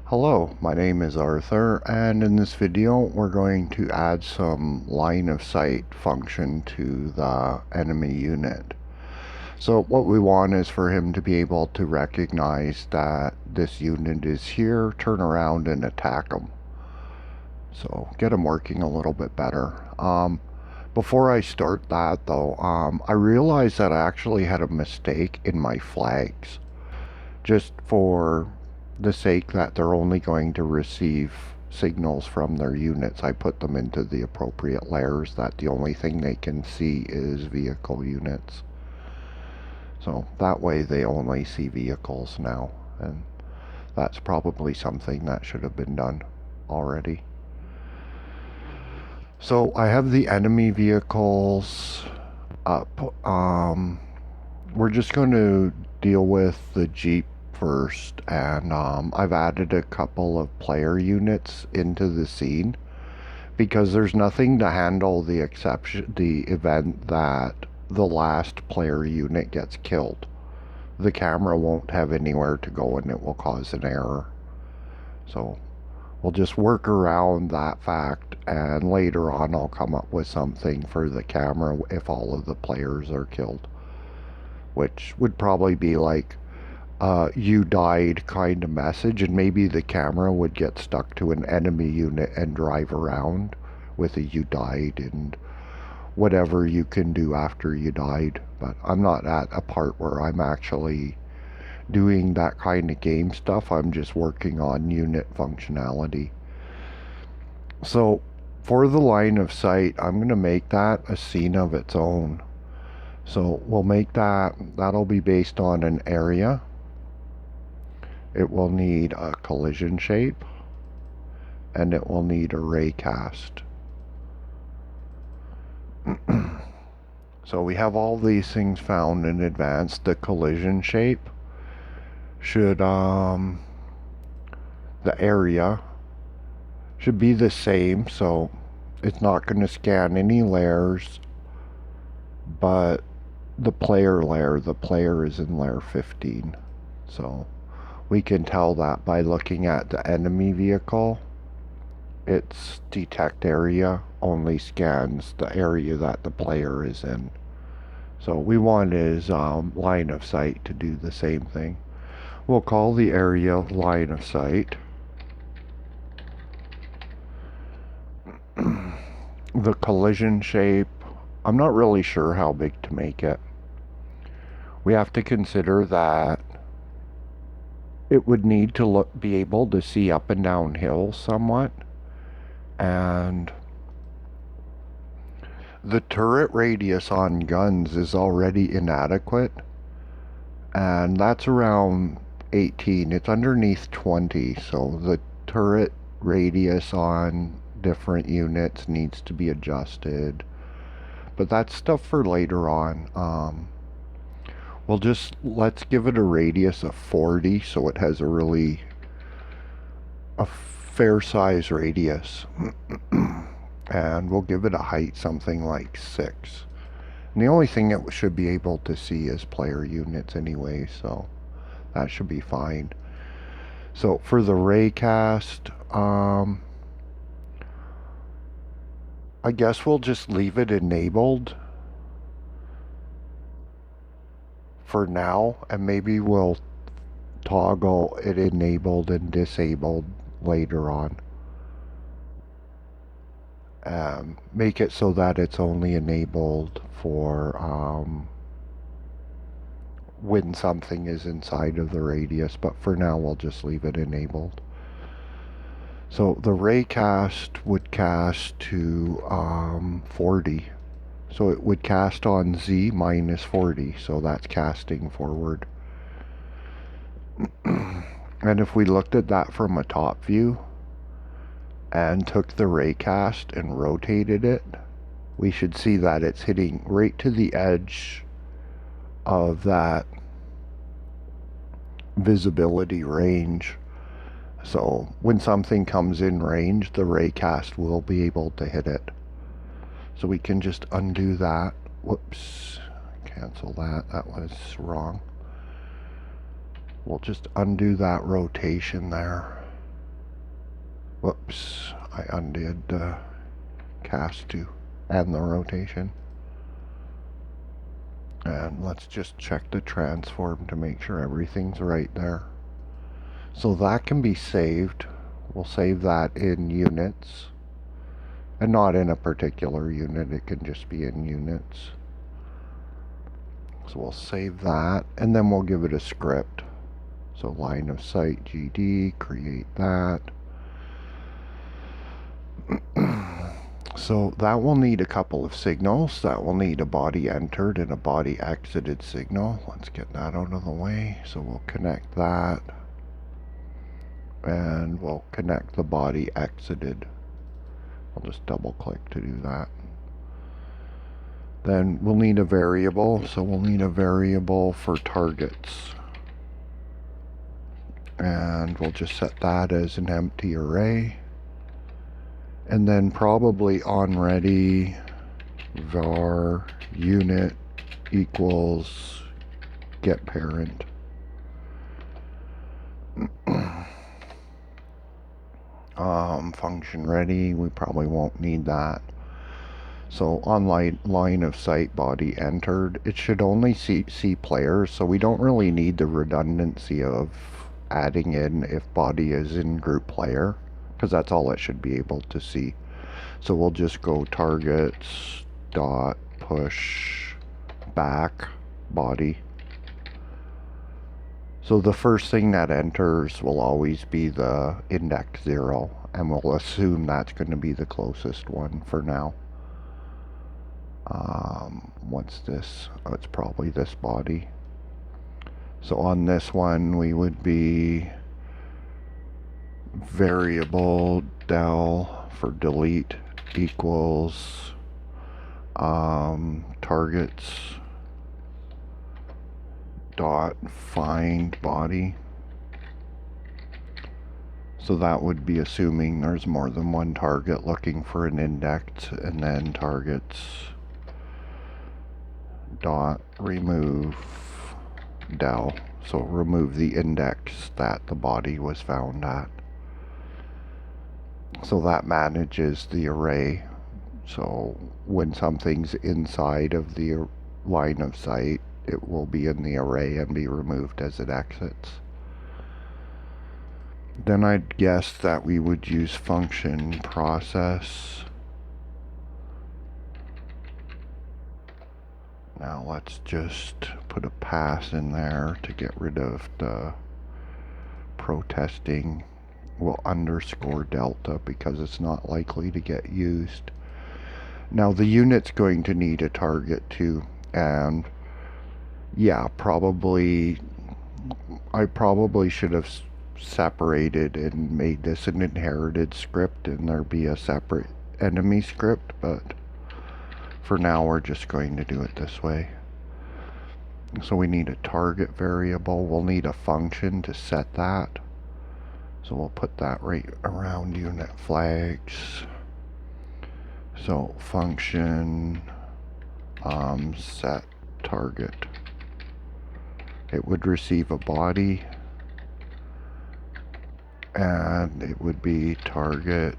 Hello, my name is Arthur, and in this video we're going to add some line of sight function to the enemy unit. So what we want is for him to be able to recognize that this unit is here, turn around and attack him. So get him working a little bit better. Before I start that though, I realized that I actually had a mistake in my flags. Just for the sake that they're only going to receive signals from their units, I put them into the appropriate layers that the only thing they can see is vehicle units. So that way they only see vehicles now, and that's probably something that should have been done already. So I have the enemy vehicles up. We're just going to deal with the Jeep first, and I've added a couple of player units into the scene because there's nothing to handle the event that the last player unit gets killed. The camera won't have anywhere to go and it will cause an error. So we'll just work around that fact, and later on I'll come up with something for the camera if all of the players are killed, which would probably be like you died kind of message, and maybe the camera would get stuck to an enemy unit and drive around with a you died and whatever you can do after you died. But I'm not at a part where I'm actually doing that kind of game stuff. I'm just working on unit functionality. So for the line of sight, I'm going to make that a scene of its own. So we'll make that'll be based on an area. It will need a collision shape, and it will need a ray cast. So we have all these things found in advance. The collision shape should, the area should be the same, so it's not going to scan any layers but the player layer. The player is in layer 15, so we can tell that by looking at the enemy vehicle. Its detect area only scans the area that the player is in. So we want his line of sight to do the same thing. We'll call the area line of sight. The collision shape, I'm not really sure how big to make it. We have to consider that it would need to be able to see up and down hills somewhat, and the turret radius on guns is already inadequate, and that's around 18. It's underneath 20, so the turret radius on different units needs to be adjusted, but that's stuff for later on. Let's give it a radius of 40 so it has a fair size radius. And we'll give it a height something like 6. And the only thing it should be able to see is player units anyway, so that should be fine. So for the raycast, I guess we'll just leave it enabled for now, and maybe we'll toggle it enabled and disabled later on. Make it so that it's only enabled for when something is inside of the radius, but for now we'll just leave it enabled. So the ray cast would cast to 40. So it would cast on Z minus 40, so that's casting forward. And if we looked at that from a top view and took the ray cast and rotated it, we should see that it's hitting right to the edge of that visibility range. So when something comes in range, the ray cast will be able to hit it. So we can just undo that. Whoops, cancel that, that was wrong. We'll just undo that rotation there. Whoops, I undid the cast to and the rotation. And let's just check the transform to make sure everything's right there. So that can be saved. We'll save that in units. And not in a particular unit, it can just be in units. So we'll save that, and then we'll give it a script. So line of sight GD, create that. So that will need a couple of signals. That will need a body entered and a body exited signal. Let's get that out of the way. So we'll connect that. And we'll connect the body exited. I'll just double click to do that. Then we'll need a variable. So we'll need a variable for targets. And we'll just set that as an empty array. And then probably on ready var unit equals get parent. Function ready, we probably won't need that. So on line of sight body entered, it should only see players, so we don't really need the redundancy of adding in if body is in group player, because that's all it should be able to see. So we'll just go targets dot push back body. So the first thing that enters will always be the index 0, and we'll assume that's going to be the closest one for now. What's this? Oh, it's probably this body. So on this one we would be variable del for delete equals targets dot find body. So that would be assuming there's more than one target looking for an index, and then targets dot remove del. So remove the index that the body was found at. So that manages the array. So when something's inside of the line of sight, it will be in the array and be removed as it exits. Then I'd guess that we would use function process. Now let's just put a pass in there to get rid of the protesting. We'll underscore delta because it's not likely to get used. Now the unit's going to need a target too, and yeah, I probably should have separated and made this an inherited script and there be a separate enemy script, but for now we're just going to do it this way. So we need a target variable. We'll need a function to set that. So we'll put that right around unit flags. So function set target. It would receive a body, and it would be target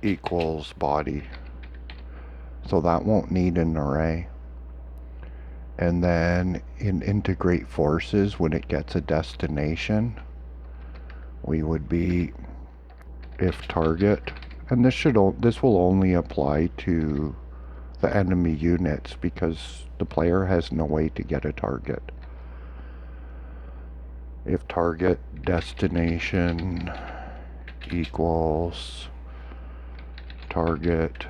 equals body. So that won't need an array. And then in integrate forces, when it gets a destination, we would be if target, and this will only apply to the enemy units because the player has no way to get a target. If target destination equals target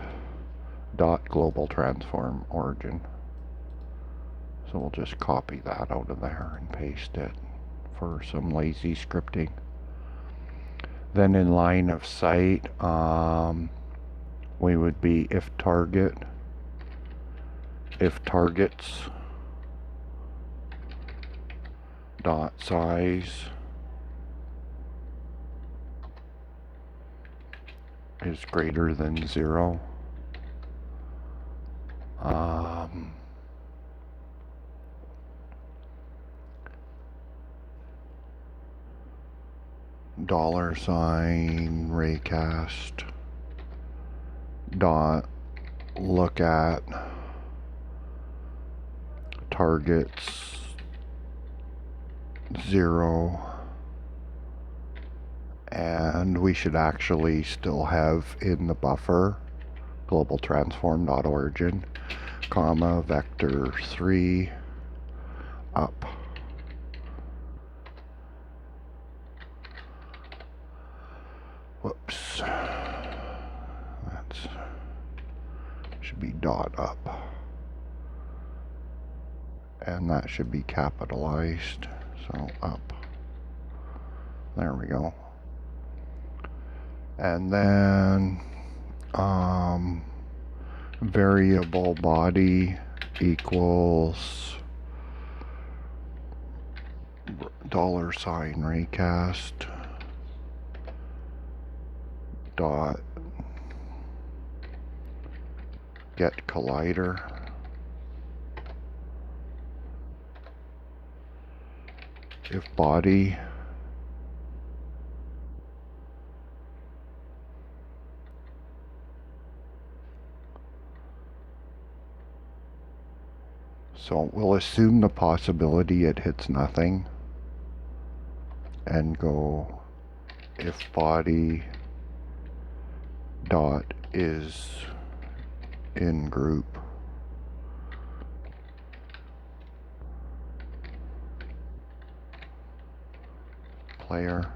dot global transform origin. So we'll just copy that out of there and paste it for some lazy scripting. Then in line of sight, we would be if targets dot size is greater than 0. $, raycast, dot, look at targets 0, and we should actually still have in the buffer global transform.origin, comma, vector 3, up. Whoops. That's should be dot up. And that should be capitalized. So up. There we go. And then variable body equals $raycast dot get collider if body so we'll assume the possibility it hits nothing and go if body dot is in group player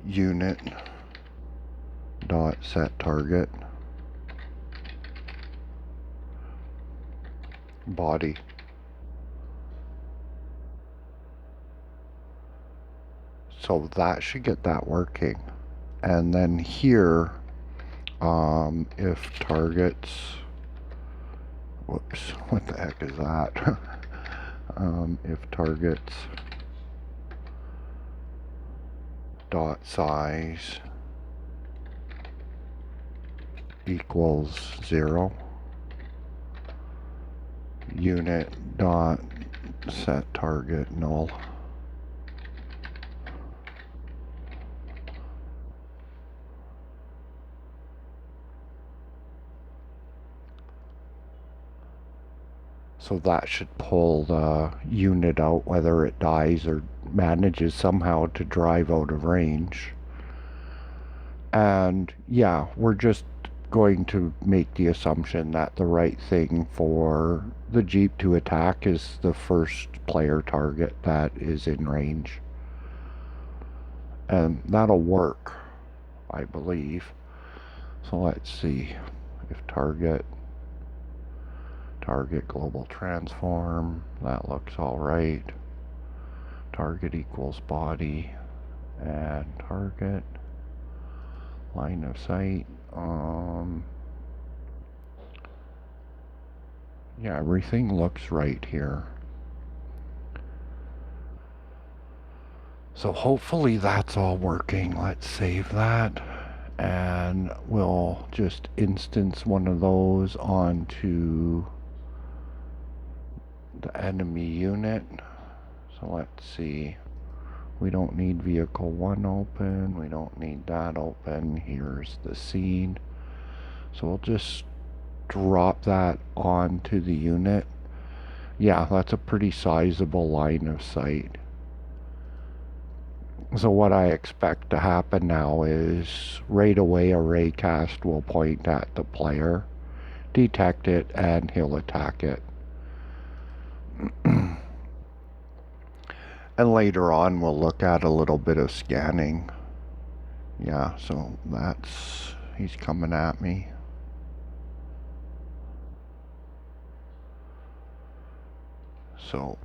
unit dot set target body. So that should get that working. And then here, if targets, whoops, what the heck is that? If targets dot size equals 0, unit dot set target null. So that should pull the unit out whether it dies or manages somehow to drive out of range. And yeah, we're just going to make the assumption that the right thing for the Jeep to attack is the first player target that is in range. And that'll work, I believe. So let's see if target global transform, that looks all right. Target equals body and target line of sight. Yeah, everything looks right here. So hopefully that's all working. Let's save that and we'll just instance one of those onto the enemy unit. So let's see, we don't need vehicle 1 open, we don't need that open. Here's the scene, so we'll just drop that onto the unit. Yeah, that's a pretty sizable line of sight. So what I expect to happen now is right away a raycast will point at the player, detect it, and he'll attack it. And later on we'll look at a little bit of scanning. Yeah, so that's, he's coming at me. So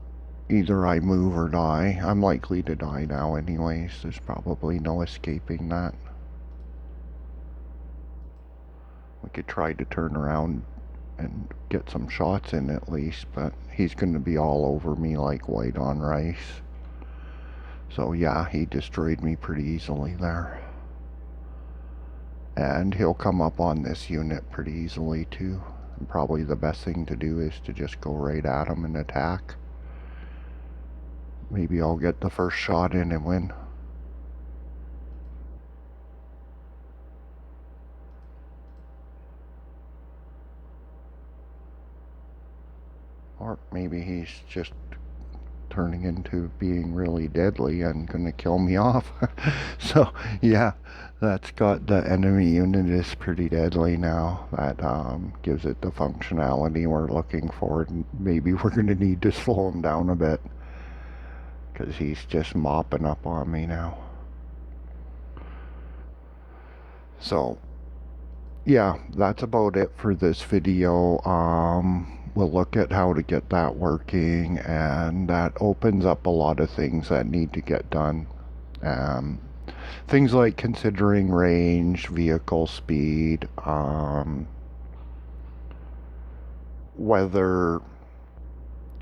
either I move or die. I'm likely to die now anyways. There's probably no escaping that. We could try to turn around and get some shots in at least, but he's going to be all over me like white on rice. So yeah, he destroyed me pretty easily there. And he'll come up on this unit pretty easily too. And probably the best thing to do is to just go right at him and attack. Maybe I'll get the first shot in and win. Or maybe he's just turning into being really deadly and gonna kill me off. So yeah, that's got the enemy unit is pretty deadly now. That gives it the functionality we're looking for. Maybe we're gonna need to slow him down a bit because he's just mopping up on me now. So yeah, that's about it for this video. We'll look at how to get that working, and that opens up a lot of things that need to get done. Things like considering range, vehicle speed, whether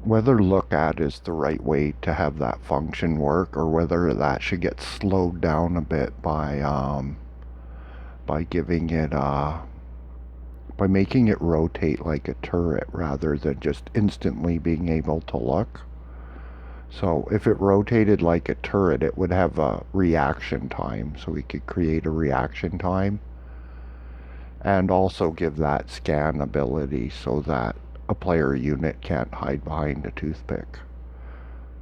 look at is the right way to have that function work, or whether that should get slowed down a bit by giving it by making it rotate like a turret rather than just instantly being able to look. So if it rotated like a turret, it would have a reaction time, so we could create a reaction time and also give that scan ability so that a player unit can't hide behind a toothpick.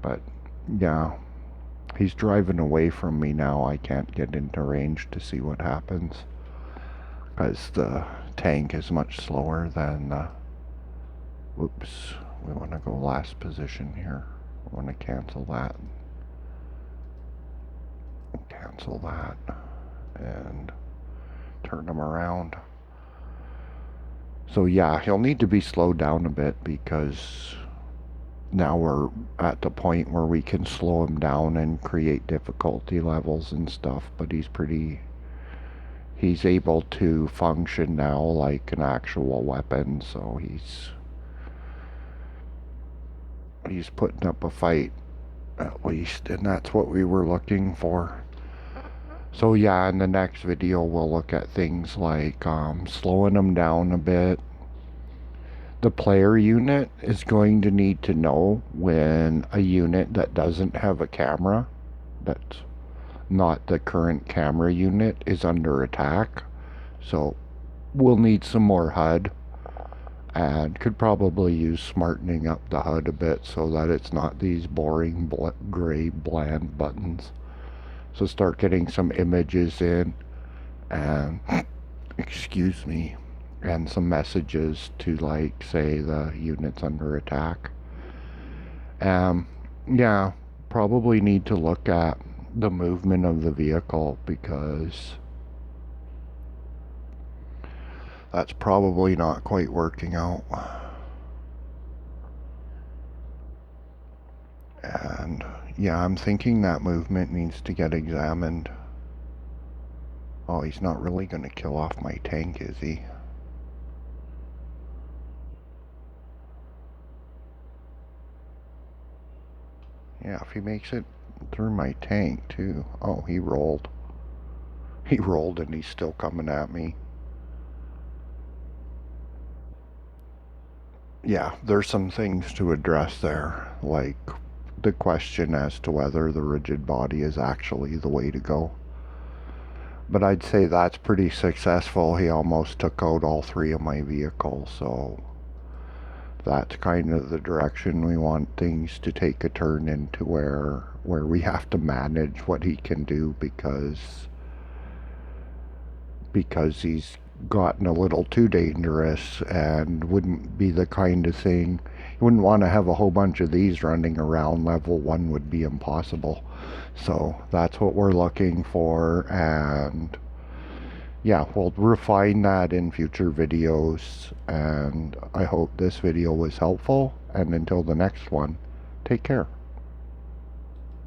But yeah, he's driving away from me now. I can't get into range to see what happens because the tank is much slower than whoops, we want to go last position here. We want to cancel that and turn him around. So yeah, he'll need to be slowed down a bit because now we're at the point where we can slow him down and create difficulty levels and stuff, but he's able to function now like an actual weapon, so he's putting up a fight at least, and that's what we were looking for. So yeah, in the next video we'll look at things like slowing them down a bit. The player unit is going to need to know when a unit that doesn't have a camera, that's not the current camera unit, is under attack. So we'll need some more HUD, and could probably use smartening up the HUD a bit so that it's not these boring gray bland buttons. So start getting some images in, and excuse me, and some messages to, like, say the unit's under attack. Yeah, probably need to look at the movement of the vehicle because that's probably not quite working out. And yeah, I'm thinking that movement needs to get examined. Oh, he's not really going to kill off my tank, is he? Yeah, if he makes it through my tank too. Oh, he rolled. He rolled and he's still coming at me. Yeah, there's some things to address there, like the question as to whether the rigid body is actually the way to go. But I'd say that's pretty successful. He almost took out all three of my vehicles, so that's kind of the direction we want things to take a turn into, where we have to manage what he can do because he's gotten a little too dangerous and wouldn't be the kind of thing. You wouldn't want to have a whole bunch of these running around. Level 1 would be impossible. So that's what we're looking for, and yeah, we'll refine that in future videos, and I hope this video was helpful, and until the next one, take care.